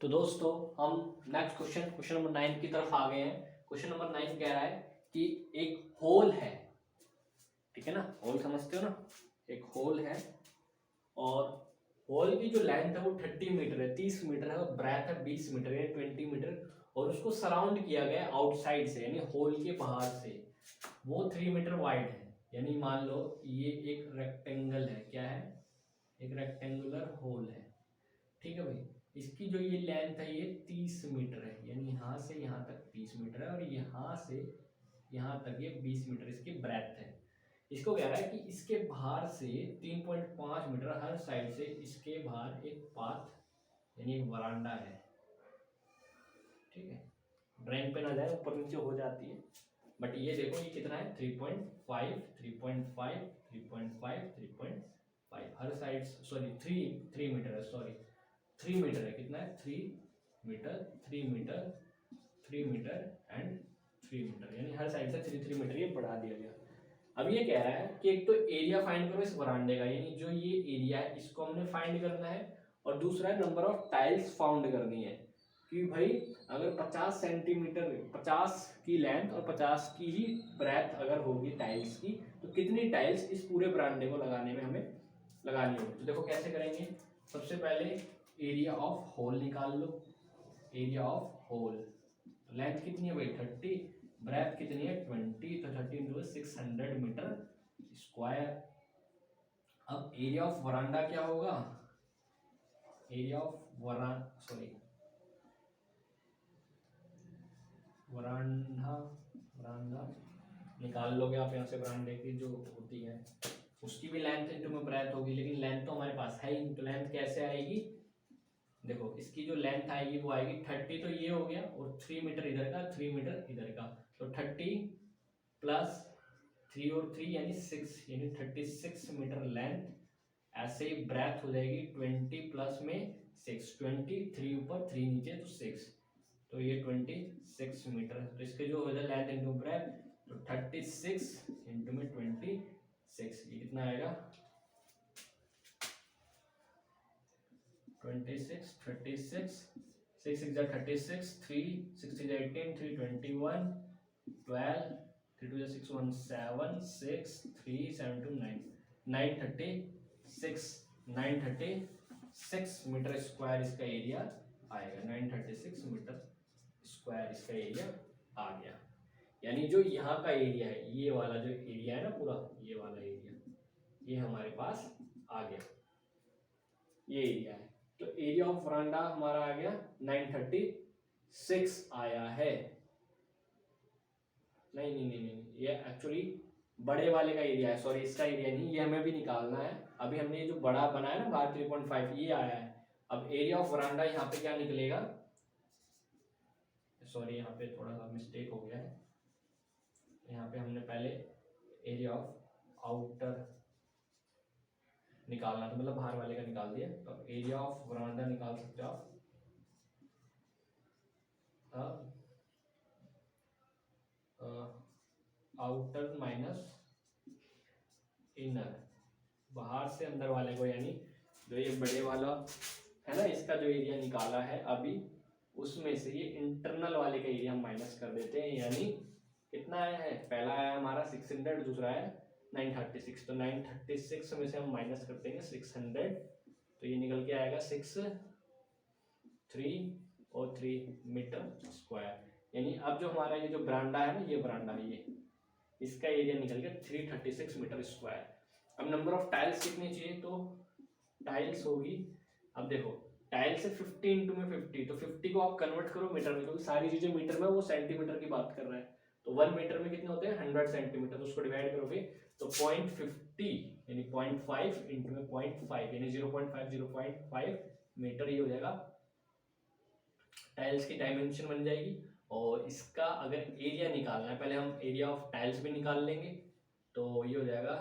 तो दोस्तों हम नेक्स्ट क्वेश्चन नंबर 9 की तरफ आ गए हैं। क्वेश्चन नंबर 9 कह रहा है कि एक होल है, ठीक है ना, होल समझते हो ना, एक होल है और होल की जो लेंथ है वो 30 मीटर है, 30 मीटर है और ब्रेथ है 20 मीटर यानी 20 मीटर और उसको सराउंड किया गया है आउटसाइड से यानी होल के बाहर से। वो 3 मीटर वाइड है, यानी मान लो ये एक रेक्टेंगल है, क्या है, एक रेक्टेंगुलर होल है, ठीक है भाई। इसकी जो ये लेंथ है ये 30 मीटर है, यानी यहाँ से यहाँ तक 30 मीटर है और यहाँ से यहाँ तक ये 20 मीटर इसकी ब्रेथ है। इसको कह रहा है कि इसके बाहर से 3.5 मीटर हर साइड से इसके बाहर एक पाथ यानी एक वरांडा है, ठीक है। ड्राइंग पे ना जाए, ऊपर नीचे हो जाती है, बट ये देखो ये कितना है 3.5 3.5 3.5 3.5 हर साइड, सॉरी 3 मीटर है, सॉरी 3 मीटर है, कितना है 3 metre 3 metre 3 metre and 3 metre, यानी हर साइड से 3 मीटर ये बढ़ा दिया गया। अब ये कह रहा है कि एक तो एरिया फाइंड करो इस वरांडे का, यानी जो ये एरिया है इसको हमने फाइंड करना है, और दूसरा है नंबर ऑफ टाइल्स फाउंड करनी है कि भाई अगर 50 सेंटीमीटर 50 की लेंथ और 50 की ही ब्रेथ अगर होगी टाइल्स की, तो कितनी टाइल्स इस पूरे बरांडे को लगाने में हमें लगानी होगी। तो देखो कैसे करेंगे, सबसे पहले एरिया ऑफ होल निकाल लो, एरिया ऑफ होल, लेंथ कितनी है भाई 30, ब्रेथ कितनी है 20, तो 30 इंटू 600 मीटर स्क्वायर। अब एरिया ऑफ वरांडा क्या होगा, एरिया ऑफ वरांडा वरांडा निकाल लोगे आप यहाँ से, वरांडे की जो होती है उसकी भी लेंथ इंटू में ब्रेथ होगी, लेकिन लेंथ तो हमारे पास है ही, तो लेंथ कैसे आएगी, देखो इसकी जो लेंथ आएगी वो आएगी 30, तो ये हो गया, और 3 मीटर इधर का 3 मीटर इधर का, तो 30 प्लस 3 और 3 यानी 6, यानी 36 मीटर लेंथ। ऐसे ही ब्रेथ हो जाएगी 20 प्लस में 6, 20 3 ऊपर 3 नीचे तो 6, तो ये 26 मीटर, तो इसके जो हो जाए लेंथ इंटू ब्रेथ, तो 36 इंटू में 26, ये कितना आएगा 26 36 6 6 36 3 6 is 18 3 21 12 3 2 6 1 7 6 3 7 2 9 936 936 मीटर स्क्वायर इसका एरिया आएगा, 936 मीटर स्क्वायर इसका एरिया आ गया। यानी जो यहाँ का एरिया है, ये वाला जो एरिया है ना पूरा, ये वाला एरिया ये हमारे पास आ गया, ये एरिया है। तो एरिया ऑफ वरांडा हमारा आ गया 936 आया है। नहीं नहीं नहीं नहीं, ये एक्चुअली बड़े वाले का एरिया है, सॉरी इसका एरिया नहीं, ये हमें भी निकालना है। अभी हमने ये जो बड़ा बनाया ना बाहर 3.5 ये आया है। अब एरिया ऑफ वरांडा यहाँ पे क्या निकलेगा, सॉरी यहाँ पे थोड़ा सा मिस्टेक हो गया है, यहाँ पे हमने पहले एरिया ऑफ आउटर निकालना था, मतलब बाहर वाले का निकाल दिया, तो एरिया ऑफ वरांडा निकाल सकते हो आप, आउटर माइनस इनर, बाहर से अंदर वाले को, यानी जो ये बड़े वाला है ना इसका जो एरिया निकाला है अभी, उसमें से ये इंटरनल वाले का एरिया हम माइनस कर देते हैं, यानी कितना आया है, पहला आया हमारा 600, दूसरा है 936, तो 936 में से हम माइनस कर देंगे 600, तो ये निकल के आएगा 6 3 और 3 मीटर स्क्वायर। यानी अब जो हमारा ये जो बरांडा है ना, ये बरांडा ये इसका एरिया निकल गया 336 मीटर स्क्वायर। अब नंबर ऑफ टाइल्स कितनी चाहिए, तो टाइल्स होगी, अब देखो टाइल से 50 इंटू में 50, तो 50 को आप कन्वर्ट करो मीटर में, क्योंकि सारी चीजें मीटर में, वो सेंटीमीटर की बात कर रहा है, तो 1 मीटर में कितने होते हैं 100 सेंटीमीटर, तो उसको डिवाइड करोगे तो 0.50 यानी 0.5 इंटू में 0.5 यानी 0.5 मीटर, ये हो जाएगा टाइल्स की डायमेंशन बन जाएगी। और इसका अगर एरिया निकालना है, पहले हम एरिया ऑफ टाइल्स भी निकाल लेंगे, तो ये हो जाएगा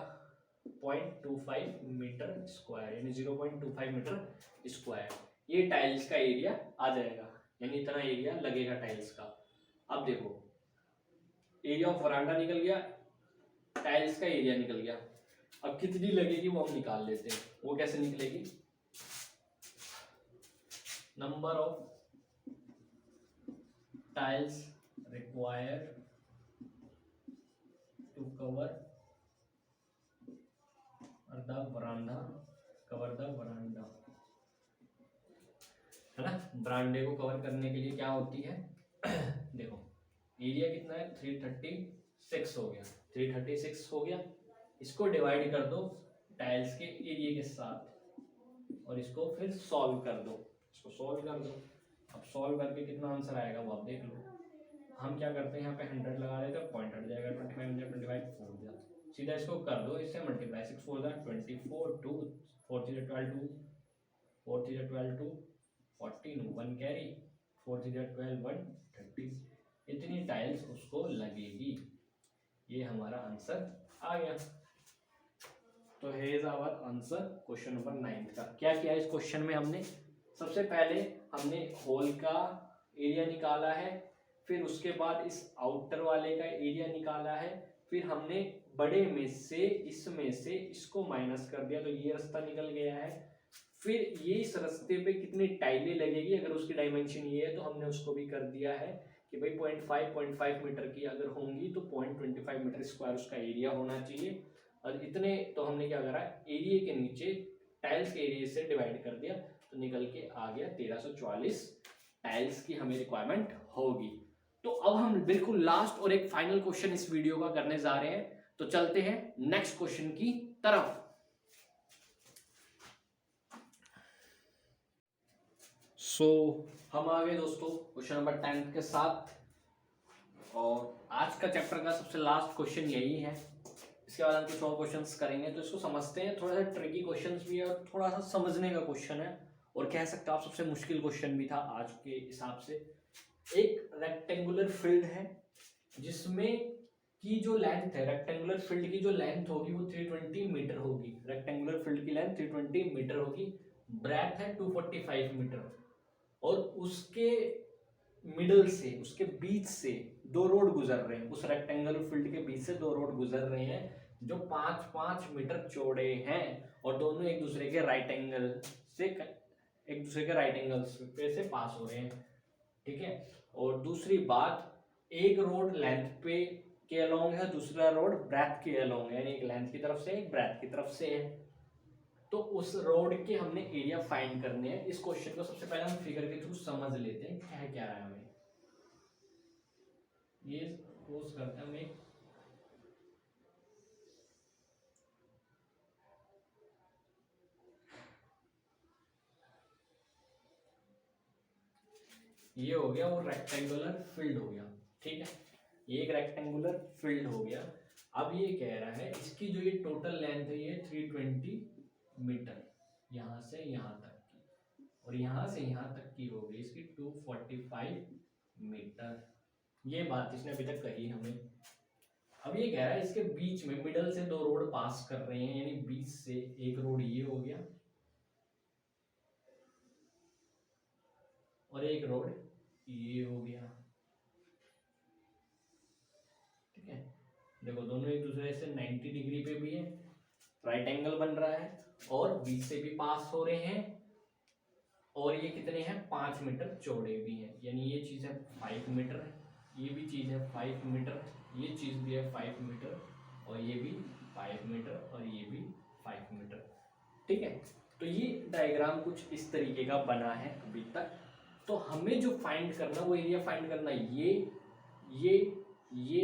0.25 मीटर स्क्वायर यानी 0.25 मीटर स्क्वायर, ये टाइल्स का एरिया आ जाएगा, यानी इतना एरिया लगेगा टाइल्स का। अब देखो एरिया ऑफ वरांडा निकल गया, टाइल्स का एरिया निकल गया, अब कितनी लगेगी वो हम निकाल लेते हैं। वो कैसे निकलेगी, number of tiles required to cover the veranda, cover the veranda, है ना। बरांडे को कवर करने के लिए क्या होती है देखो एरिया कितना है 336 हो गया, 336 हो गया। इसको डिवाइड कर दो टाइल्स के एरिया के साथ और इसको फिर सॉल्व कर दो, इसको सॉल्व कर दो। अब सॉल्व करके कितना आंसर आएगा वो आप देख लो। हम क्या करते हैं यहाँ पे 100 लगा देते हैं, पॉइंट हट जाएगा, 25 25 4 जा, सीधा इसको कर दो, इससे मल्टीप्लाई 6 4 जा 24 2 4 3 12 2 4 3 12 2 14 1 कैरी 4 3 12 1 30, इतनी टाइल्स उसको लगेगी। ये हमारा आंसर आ गया। तो है is our answer question number 9 का। क्या किया इस क्वेश्चन में हमने, सबसे पहले हमने होल का एरिया निकाला है, फिर उसके बाद इस आउटर वाले का एरिया निकाला है, फिर हमने बड़े में से इसमें से इसको माइनस कर दिया तो ये रास्ता निकल गया है। फिर ये इस रास्ते पे कितनी टाइलें लगेगी, अगर उसकी डायमेंशन ये है तो हमने उसको भी कर दिया है कि भाई 0.5 मीटर की अगर होंगी तो 0.25 मीटर स्क्वायर उसका एरिया होना चाहिए। और इतने तो हमने क्या करा, एरिया के नीचे टाइल्स के एरिया से डिवाइड कर दिया तो निकल के आ गया 1344 टाइल्स की हमें रिक्वायरमेंट होगी। तो अब हम बिल्कुल लास्ट और एक फाइनल क्वेश्चन इस वीडियो का करने जा रहे हैं, तो चलते हैं नेक्स्ट क्वेश्चन की तरफ। हम आ गए दोस्तों क्वेश्चन नंबर 10 के साथ, और आज का चैप्टर का सबसे लास्ट क्वेश्चन यही है। इसके बाद हम कुछ और क्वेश्चंस करेंगे, तो इसको समझते हैं। थोड़ा सा ट्रिकी क्वेश्चंस भी है और थोड़ा सा समझने का क्वेश्चन है, और कह सकते हो आप सबसे मुश्किल क्वेश्चन भी था आज के हिसाब से। एक रेक्टेंगुलर फील्ड है जिसमें की जो लेंथ है, रेक्टेंगुलर फील्ड की जो लेंथ होगी वो 320 मीटर होगी। रेक्टेंगुलर फील्ड की लेंथ 320 मीटर होगी, ब्रेथ है 245 मीटर, और उसके मिडल से, उसके बीच से दो रोड गुजर रहे हैं। उस रेक्टेंगुलर फील्ड के बीच से दो रोड गुजर रहे हैं जो 5-5 मीटर चौड़े हैं, और दोनों एक दूसरे के राइट एंगल पे से पास हो रहे हैं, ठीक है। और दूसरी बात, एक रोड लेंथ पे के अलोंग है, दूसरा रोड ब्रेथ के अलोंग है, यानी एक लेंथ की तरफ से एक ब्रेथ की तरफ से है। तो उस रोड के हमने एरिया फाइंड करने हैं। इस क्वेश्चन को सबसे पहले हम फिगर के थ्रू समझ लेते हैं क्या है क्या रहा है हमें। ये सपोज करते हैं हम एक ये हो गया वो रेक्टेंगुलर फील्ड हो गया, ठीक है। ये एक रेक्टेंगुलर फील्ड हो गया। अब ये कह रहा है इसकी जो ये टोटल लेंथ है ये 320 मीटर, यहां से यहां तक की, और यहां से यहां तक की हो गई इसकी 245 मीटर। ये बात इसने अभी तक कही हमें। अब ये कह रहा है इसके बीच में मिडल से दो रोड पास कर रहे हैं, यानी बीच से एक रोड ये हो गया और एक रोड ये हो गया, ठीक है। देखो दोनों एक दूसरे से 90 डिग्री पे भी है, राइट एंगल बन रहा है, और बीच से भी पास हो रहे हैं, और ये कितने हैं 5 मीटर चौड़े भी हैं, यानी ये चीज है 5 मीटर, ये भी चीज है 5 मीटर, ये चीज भी है 5 मीटर, और ये भी 5 मीटर, और ये भी 5 मीटर, ठीक है। तो ये डायग्राम कुछ इस तरीके का बना है अभी तक। तो हमें जो फाइंड करना, वो एरिया फाइंड करना, ये ये ये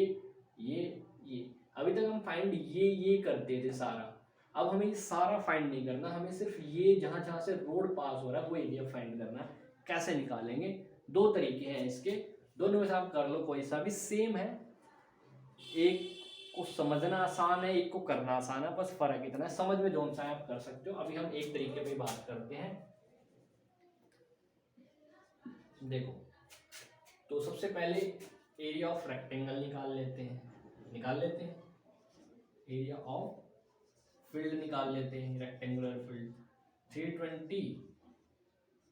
ये अभी तक हम फाइंड ये करते थे सारा। अब हमें ये सारा फाइंड नहीं करना, हमें सिर्फ ये जहां जहां से रोड पास हो रहा है वो एरिया फाइंड करना है। कैसे निकालेंगे, दो तरीके हैं इसके, दोनों में से आप कर लो, कोई सा भी सेम है। एक को समझना आसान है, एक को करना आसान है, बस फर्क इतना है, समझ में जो सा है आप कर सकते हो। अभी हम एक तरीके पे बात करते हैं। देखो, तो सबसे पहले एरिया ऑफ रेक्टेंगल निकाल लेते हैं, एरिया ऑफ फील्ड निकाल लेते हैं, रेक्टेंगुलर फील्ड 320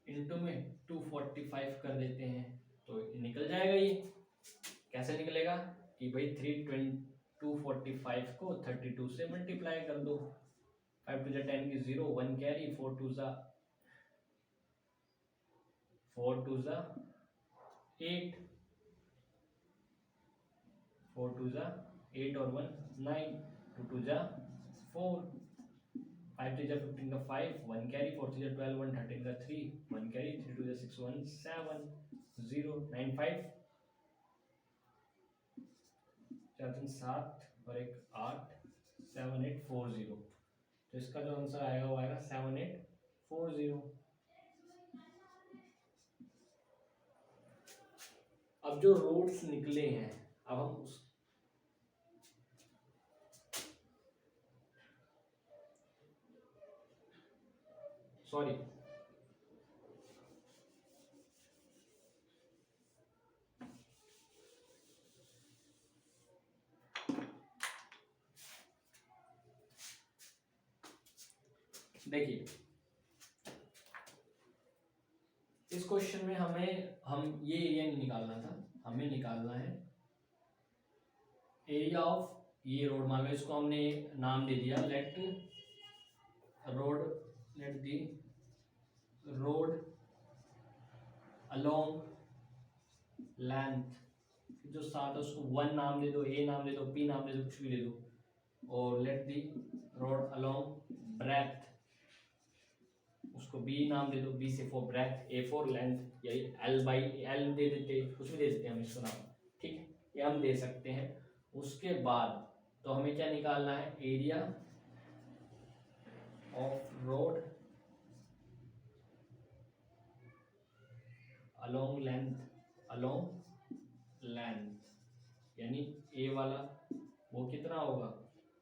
इंटू में 245 कर देते हैं, तो निकल जाएगा। ये कैसे निकलेगा कि भाई 245 को 32 से मल्टीप्लाई कर दो, 5 टू 10 की 0, 1 कैरी, 4 टू 8, 4 2 जा 8 और 1 9, 2 2 जा 4, 5 3 जा 15 का 5, 1 कैरी, 4 3 जा 12, 1 13 का 3, 1 कैरी, 3 2 जा 6 1 7 0 9 5, 4 3 7 और एक 8 7 8 4 0। तो इसका जो आंसर आएगा वो आएगा 7 8 4 0। अब जो रूट्स निकले हैं अब हम उस सॉरी देखिए इस क्वेश्चन में हम ये एरिया नहीं निकालना था, हमें निकालना है एरिया ऑफ ये रोड। मान लो इसको हमने नाम दे दिया late the road along length, जो साथ है उसको 1 नाम दे दो, ए नाम दे दो, पी नाम दे दो, कुछ भी दे दो, और let the road along breadth, उसको बी नाम दे दो, बी से for breadth, A for length, या एल बाई एल दे देते, कुछ भी दे सकते हैं हम इसको नाम, ठीक है, ये हम दे सकते हैं। उसके बाद तो हमें क्या निकालना है, area of road along length, यानी ए वाला वो कितना होगा,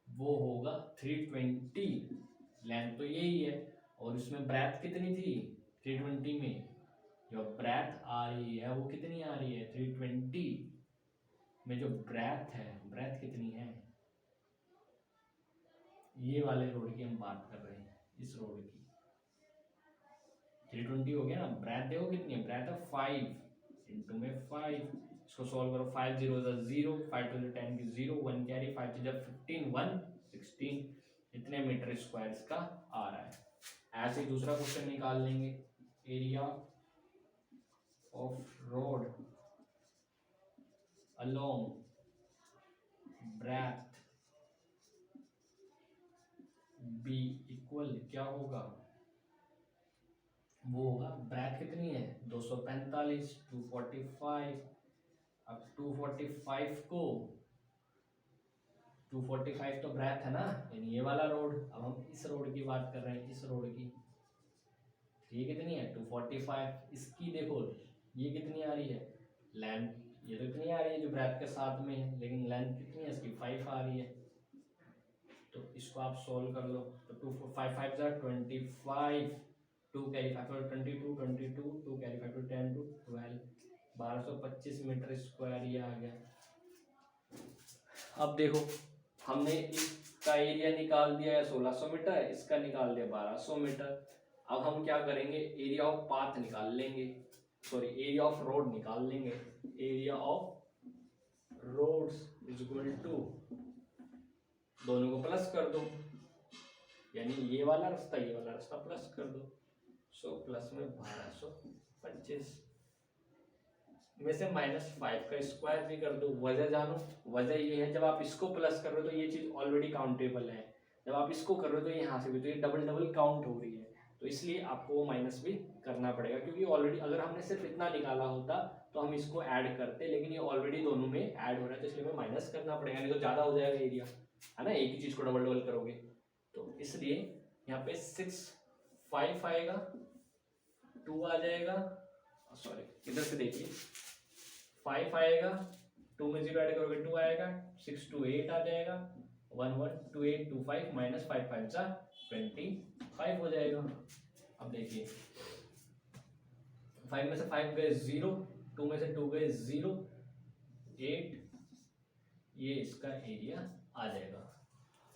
वो होगा 320, लेंथ तो यही है, और इसमें ब्रेथ कितनी थी 320 में, जो ब्रेथ आ रही है वो कितनी आ रही है 320 में, जो ब्रेथ है ब्रेथ कितनी है, ये वाले रोड की हम बात कर रहे हैं, इस रोड की 320 हो गया ना, ब्रेथ देखो कितनी है, ब्रेथ है 5 इंटू में 5, इसको सॉल्व करो, 5 0 0, 5 2 10 की 0, 1 कैरी, 5 2 15 1 16, इतने मीटर स्क्वायर का आ रहा है। ऐसे दूसरा क्वेश्चन निकाल लेंगे, area of road along breadth B equal क्या होगा, वो होगा ब्रेथ कितनी है 245, 245, अब 245 को 245 तो ब्रेथ है ना, यानी ये वाला रोड, अब हम इस रोड की बात कर रहे हैं, इस रोड की, ये कितनी है 245, इसकी देखो ये कितनी आ रही है लेंथ, ये तो इतनी आ रही है जो ब्रेथ के साथ में है, लेकिन लेंथ कितनी है इसकी 5 आ रही है, तो इसको आप सोल्व कर लो, तो 2 5 5 जा 25, 2 carry 5 22 22, 2 carry 5 10 two 12, 1225 metre square ये आ गया। अब देखो हमने इसका एरिया निकाल दिया है 1600 मीटर, इसका निकाल दिया 1200 मीटर। अब हम क्या करेंगे, एरिया ऑफ पाथ निकाल लेंगे, सॉरी एरिया ऑफ रोड निकाल लेंगे, area of roads is equal to, दोनों को प्लस कर दो, यानी ये वाला रास्ता प्लस कर दो, सो प्लस में 1225 में से -5 का स्क्वायर भी कर दो, वजह जानो, वजह ये है जब आप इसको प्लस कर रहे हो तो ये चीज ऑलरेडी काउंटेबल है, जब आप इसको कर रहे हो तो यहाँ से भी तो ये डबल काउंट हो रही है, तो इसलिए आपको वो माइनस भी करना पड़ेगा, क्योंकि ऑलरेडी अगर हमने सिर्फ इतना निकाला होता तो हम इसको ऐड करते, लेकिन ये ऑलरेडी दोनों में ऐड हो रहा है, तो इसलिए हमें माइनस करना पड़ेगा, नहीं तो ज़्यादा हो जाएगा एरिया, है ना, एक ही चीज़ को डबल करोगे, तो इसलिए यहाँ पे 6 5 आएगा, 2 आ जाएगा, सॉरी इधर से देखिए 5 आएगा, 2 में 0 ऐड करोगे 2 आएगा, 6 2 8 आ जाएगा, 1 1 2 8 2 5 माइनस 5 5 जा 25 हो जाएगा। अब देखिए 5 में से 5 गए 0, 2 में से 2 गए 0, 8, ये इसका एरिया आ जाएगा।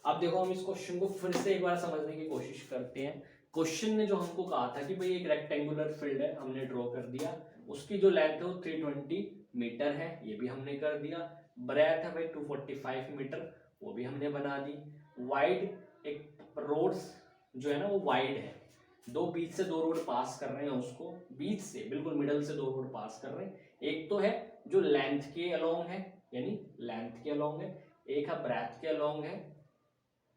अब देखो हम इस क्वेश्चन को फिर से एक बार समझने की कोशिश करते हैं। क्वेश्चन ने जो हमको कहा था कि भाई एक रेक्टेंगुलर फील्ड है, हमने ड्रॉ कर दिया, उसकी जो लेंथ है वो 320 मीटर है, ये भी हमने कर दिया, ब्रेथ है भाई 245 मीटर, वो भी हमने बना दी, वाइड एक रोड्स जो है ना वो वाइड है, दो बीच से दो रोड पास कर रहे हैं, उसको बीच से बिल्कुल मिडल से दो रोड पास कर रहे हैं, एक तो है जो लेंथ के अलोंग है, यानी लेंथ के अलोंग है, एक है ब्रेथ के अलोंग है,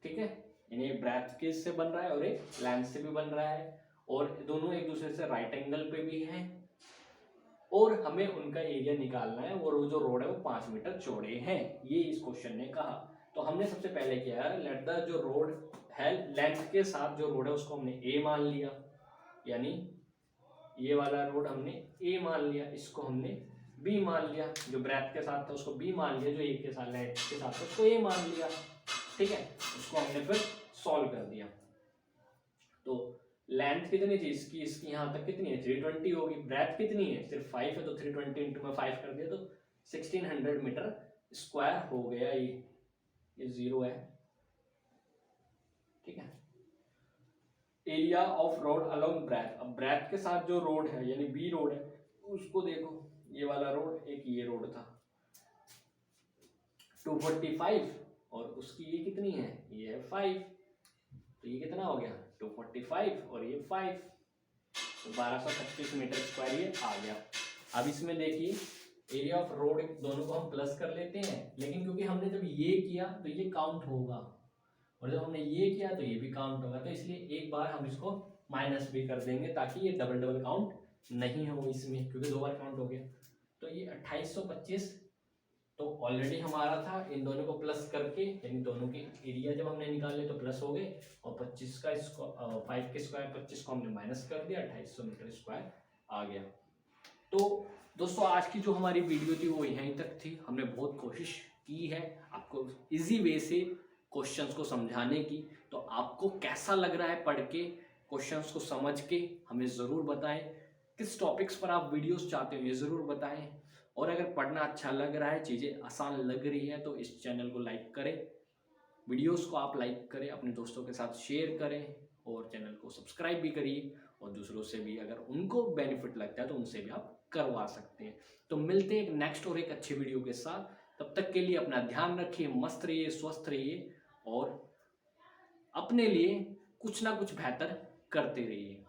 ठीक है, यानी ब्रेथ के से बन रहा है और एक लेंथ से भी बन रहा है, और दोनों एक दूसरे से राइट एंगल पे भी हैं, और हमें उनका एरिया निकालना है, और वो जो रोड है वो 5 मीटर चौड़े हैं, ये इस क्वेश्चन ने कहा। तो हमने सबसे पहले किया है, लेट द जो रोड है लेंथ के साथ जो रोड है उसको हमने ए मान लिया, यानी ये वाला रोड हमने ए मान लिया, इसको हमने बी मान लिया, जो ब्रेथ के साथ था उसको बी मान लिया, जो ए के साथ लेंथ के साथ था उसको ए मान लिया, ठीक है। उसको हमने फिर सॉल्व कर दिया। तो लेंथ कितनी थी इसकी, इसकी यहाँ तक कितनी है 320 होगी, ब्रेथ कितनी है सिर्फ 5 है, तो 320 इंटू में 5 कर दिया तो 1600 मीटर स्क्वायर हो गया। ये 0 है, ठीक है। Area of road along breadth, अब ब्रेथ के साथ जो रोड है यानी बी रोड है उसको देखो, ये वाला रोड एक ये रोड था 245, और उसकी ये कितनी है, ये है 5, तो ये कितना हो गया 245 और ये 5, तो 1225 मीटर स्क्वायर ये आ गया। अब इसमें देखिए एरिया ऑफ रोड दोनों को हम प्लस कर लेते हैं, लेकिन क्योंकि हमने जब ये किया तो ये काउंट होगा, और जब हमने ये किया तो ये भी काउंट होगा, तो इसलिए एक बार हम इसको माइनस भी कर देंगे ताकि ये डबल डबल काउंट नहीं हो इसमें, क्योंकि 2 बार काउंट हो गया। तो ये 2825 तो ऑलरेडी हमारा था, इन दोनों को प्लस करके यानी दोनों के एरिया जब हमने निकाले तो प्लस हो गए, और 25 का इसको 5 के स्क्वायर 25 को हमने माइनस कर दिया, 2800 मीटर स्क्वायर आ गया। तो दोस्तों आज की जो हमारी वीडियो थी वो यहीं तक थी, हमने बहुत कोशिश की है आपको इजी वे से क्वेश्चंस को समझाने की। तो आपको कैसा लग रहा है पढ़ के, क्वेश्चंस को समझ के हमें ज़रूर बताएं, किस टॉपिक्स पर आप वीडियोस चाहते हो ये ज़रूर बताएं, और अगर पढ़ना अच्छा लग रहा है, चीज़ें आसान लग रही है तो इस चैनल को लाइक करें, वीडियोस को आप लाइक करें, अपने दोस्तों के साथ शेयर करें, और चैनल को सब्सक्राइब भी करिए, और दूसरों से भी अगर उनको बेनिफिट लगता है तो उनसे भी आप करवा सकते हैं। तो मिलते हैं एक नेक्स्ट और एक अच्छे वीडियो के साथ, तब तक के लिए अपना ध्यान रखिए, मस्त रहिए, स्वस्थ रहिए, और अपने लिए कुछ ना कुछ बेहतर करते रहिए।